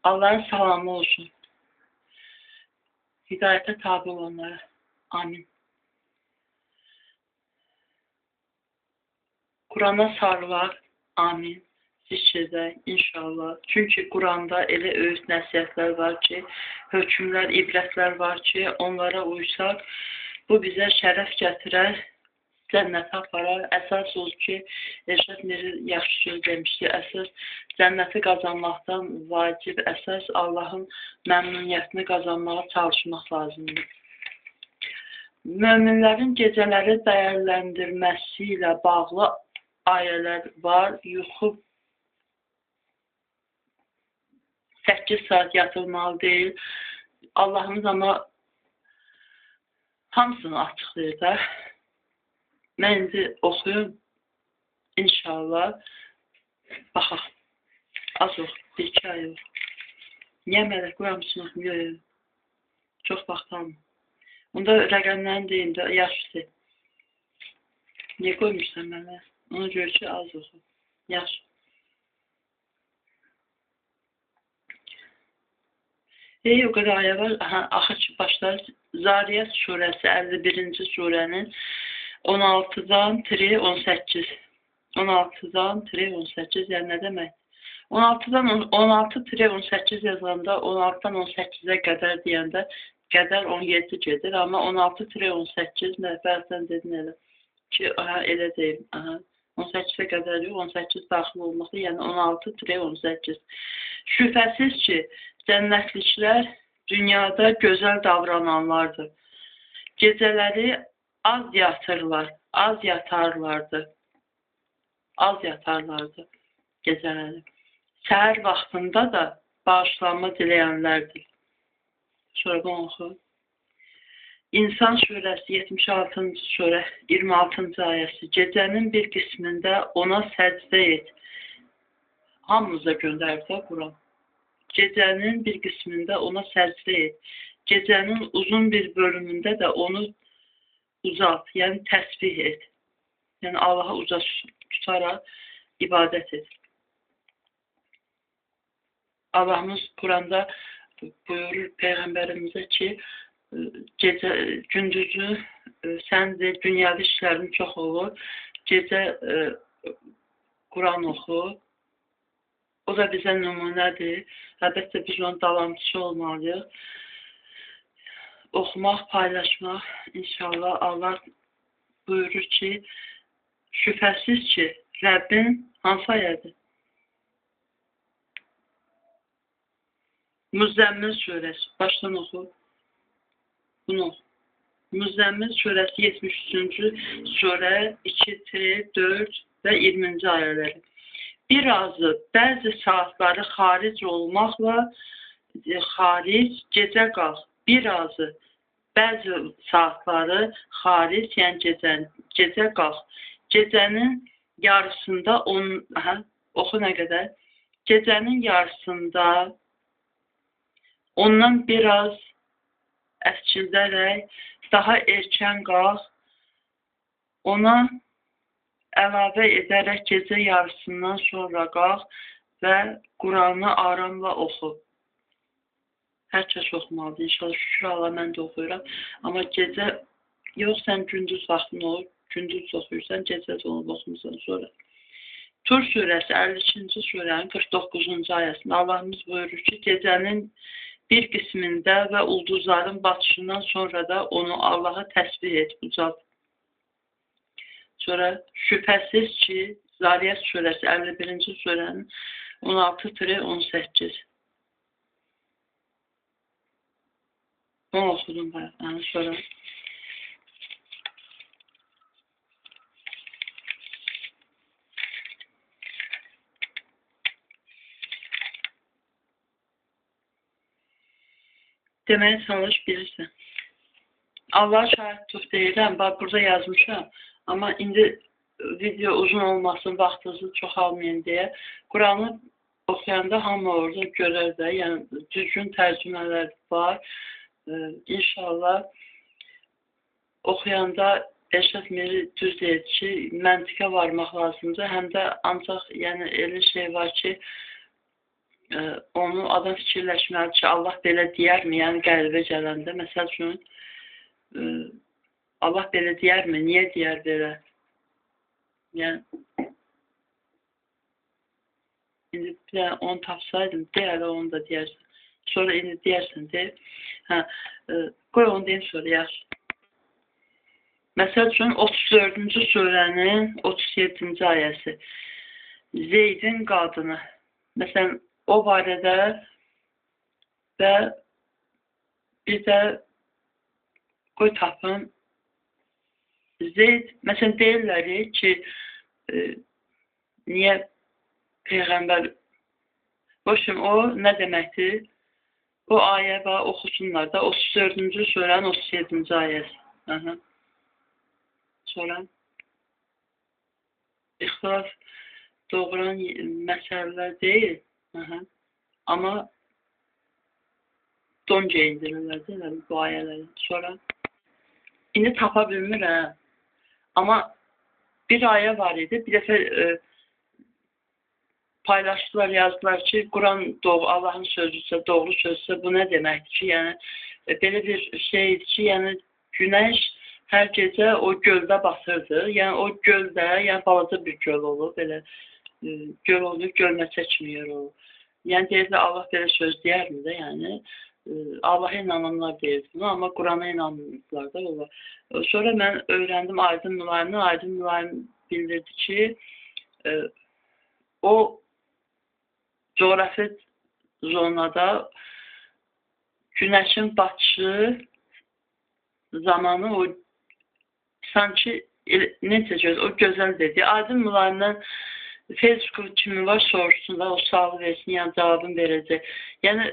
Allah'ın salamı olsun. Hidayete tabi olanlara. Amin. Qurana sarılar. Amin. Zikirdə inşallah. Çünki Quranda elə öyüd nəsihətlər var ki, hökmlər, ibrətlər var ki, onlara uysaq, bu bizə şərəf gətirər, cənnətə aparar. Əsas o ki, Elşad Miri yaxşı söz demişdi, əsas cənnəti qazanmaqdan vacib, əsas Allahın məmnuniyyətini qazanmağa çalışmaq lazımdır. Möminlərin gecələri dəyərləndirməsi ilə bağlı ayələr var. Yuxu 8 saat yatılmalı deyil. Allahımız ama hamısını açıqlayır da. Mən indi oxuyum. İnşallah. Baxaq. Az ox. 1-2 ay ox. Niyə mələk qoyamısın oxumuyor? Çox vaxt almır. Onda rəqəmlərini deyim də yaxşısı. Niyə qoymuşsan mənə? Ona görə ki, az oxu. Yaxşı. O qədər ayə var. Axır ki, başlar. Zariyat surəsi 51-ci surənin 16-dan-18. 16-dan-18 yəni nə demək? 16-18 yazılanda 16-dan 18-ə qədər deyəndə qədər 17 gedir. Amma 16-18 bəzən dedin elə ki, elə deyim. 18-ə qədər yox, 18 daxil olmaqda, yəni 16-18. Şübhəsiz ki, cənnətliklər dünyada gözəl davrananlardır. Gecələri az yatırlar, az yatarlardı. Az yatarlardı gecələri. Səhər vaxtında da bağışlanma diləyənlərdir. Sonra bunu oxu. İnsan surəsi 76-cı surə 26-cı ayəsi. Gecənin bir qismində ona səcdə et. Hamımıza göndərdi Quran. Gecənin bir qismində ona səcdə et. Gecənin uzun bir bölümündə də onu uzat, yəni təsbih et. Yəni Allaha uca tutaraq ibadət et. Allahımız Quranda buyurur Peyğəmbərimizə ki, gecə, gündüzü səndir, dünyavi işlərin çox olur. Gecə Quran oxu. O da bizə nümunədir. Əlbəttə biz onun davamçısı olmalıyıq. Oxumaq, paylaşmaq. İnşallah Allah buyurur ki, şübhəsiz ki, Rəbbin hansı ayədir? Müzzəmmil surəsi. Başdan oxu. Bunu oxu. Müzzəmmil surəsi 73-cü surə 2-4 və 20-ci ayələri. Birazı bəzi saatları xaric olmaqla gecə qalx. Birazı bəzi saatları xaric, yəni gecə qalx. Gecənin yarısında oxu nə qədər? Gecənin yarısında ondan biraz əskildərək daha erkən qalx. Ona əlavə edərək gecə yarısından sonra qalx və Quranı aramla oxu. Hər kəs oxumalıdır. İnşallah şükür Allah mən də oxuyuram. Amma gecə, yox sən gündüz vaxtın olur, gündüz oxuyursan, gecə də olub oxumursan sonra. Tur surəsi 52-ci surənin 49-cu ayəsində Allahımız buyurur ki, gecənin bir qismində və ulduzların batışından sonra da onu Allaha təsbih et, ucalt. Sonra şübhəsiz ki, Zariyat surəsi 51-ci surənin 16-18. Onu oxudum bayaq, sonra. Deməyə çalış bilirsən. Allah şahid tut deyirəm, bax burada yazmışam. Amma indi video uzun olmasın, vaxtınızı çox almayın deyə. Quranı oxuyanda hamı orada görər də, yəni düzgün tərcümələr var. İnşallah oxuyanda Elşad Miri düz deyir ki, məntiqə varmaq lazımdır. Həm də ancaq yəni elə şey var ki, onu adam fikirləşməli ki, Allah belə deyərmi? Yəni qəlbə gələndə, məsəl üçün, Allah belə deyərmi? Niyə deyər belə? Yəni, indi bir də onu tapsaydım, deyələ onu da deyərsən. Sonra indi deyərsən, qoy onu deyim sonra, yaxşı. Məsəl üçün, 34-cü surənin 37-ci ayəsi. Zeydin qadını. Məsələn, o barədə və bir də qoy tapın. Zeyd, məsələn, deyirlər ki, niyə Peyğəmbər, boşum, o nə deməkdir? O ayə var, oxusunlar da, 34-cü surənin 37-ci ayəsi. Sonra ixtilaf doğuran məsələlər deyil, amma don geyindirirlər bu ayələri. Sonra indi tapa bilmirəm, amma bir ayə var idi, bir dəfə paylaşdılar, yazdılar ki, Quran Allahın sözüsə, doğru sözüsə bu nə deməkdir ki, yəni belə bir şeydir ki, yəni günəş hər gecə o göldə batırdı. Yəni o göldə, yəni balaca bir göl olur, belə göl olur, gölmə çəkmir o. Yəni deyirlər, Allah belə söz deyərmi də, yəni Allah'a inananlar deyir bunu, amma Qurana inanmırlar da olur. Sonra mən öyrəndim Aydın Mülayimdən, Aydın Mülayim bildirdi ki, o coğrafi zonada günəşin batışı zamanı o sanki necə göz, o gözəl dedi. Aydın Mülayimdən Facebook kimi var, soruşsun da, o sağlı versin, yəni cavabını verəcək. Yəni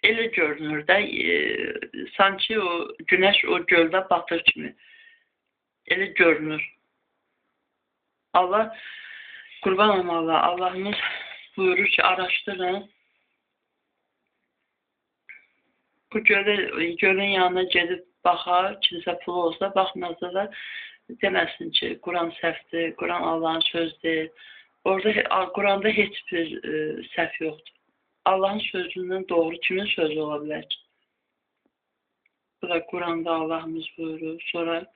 elə görünür də, sanki o günəş o göldə batır kimi. Elə görünür. Allah, qurban olum Allah, Allahımız buyurur ki, araşdırın. Bu gölün yanına gedib baxar, kimsə pulu olsa, baxmazsa da deməsin ki, Quran səhvdir, Quran Allahın sözdür. Orada, Quranda heç bir səhv yoxdur. Allahın sözündən doğru kimin sözü ola bilər ki? Bu da Quranda Allahımız buyurur. Sonra,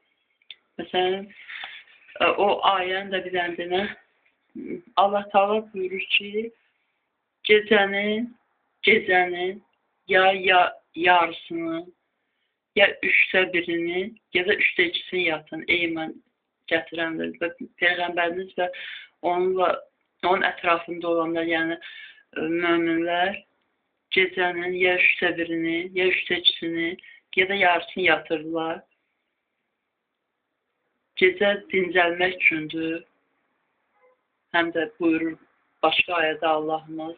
məsələn, o ayəni də bir dənə Allah Teala buyurur ki, gecənin ya yarısını, ya 1/3, ya da 2/3 yatın, eymən gətirənlər və Peyğəmbərimiz və onun ətrafında olanlar, yəni möminlər gecənin ya 1/3, ya 2/3, ya da yarısını yatırdılar. Gecə dincəlmək üçündür. Həm də buyurur başqa ayədə Allahımız.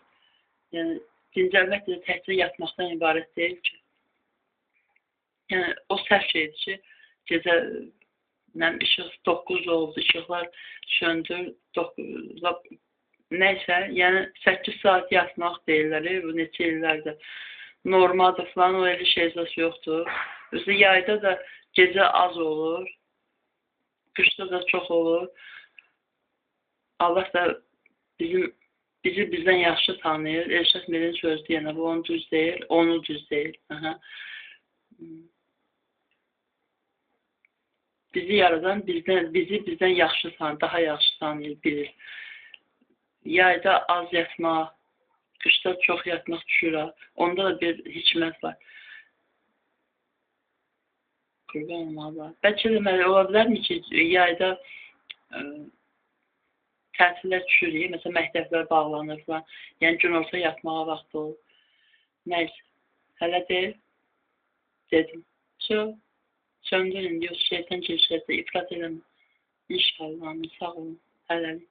Yəni, dincəlmək də təkcə yatmaqdan ibarət deyil ki. Yəni, o səhv şeydir ki, gecə işıq 9 oldu, işıqlar söndür, nəysə, yəni 8 saat yatmaq deyirlər, bu neçə illərdə normaldır falan, o elə şeyzəs yoxdur. Özü yayda da gecə az olur, qışda da çox olur. Allah da bizi bizdən yaxşı tanıyır. Elşad Mirin söz deyənə, bu onu düz deyil, onu düz deyil. Bizi yaradan bizi bizdən yaxşı tanıyır, daha yaxşı tanıyır, bilir. Yayda az yatmaq, qışda çox yatmaq düşür. Onda da bir hikmət var. Qurban olmalı. Bəlkə deməli, ola bilərmi ki, yayda tətillər düşür, məsələn, məktəblər bağlanır falan. Yəni, gün olsa yatmağa vaxt olur. Nəysə, hələ deyil, dedim. Söndürün, yox, şeytan keçirsə, ifrat eləmə. İnşallah, sağ olun, hələlik.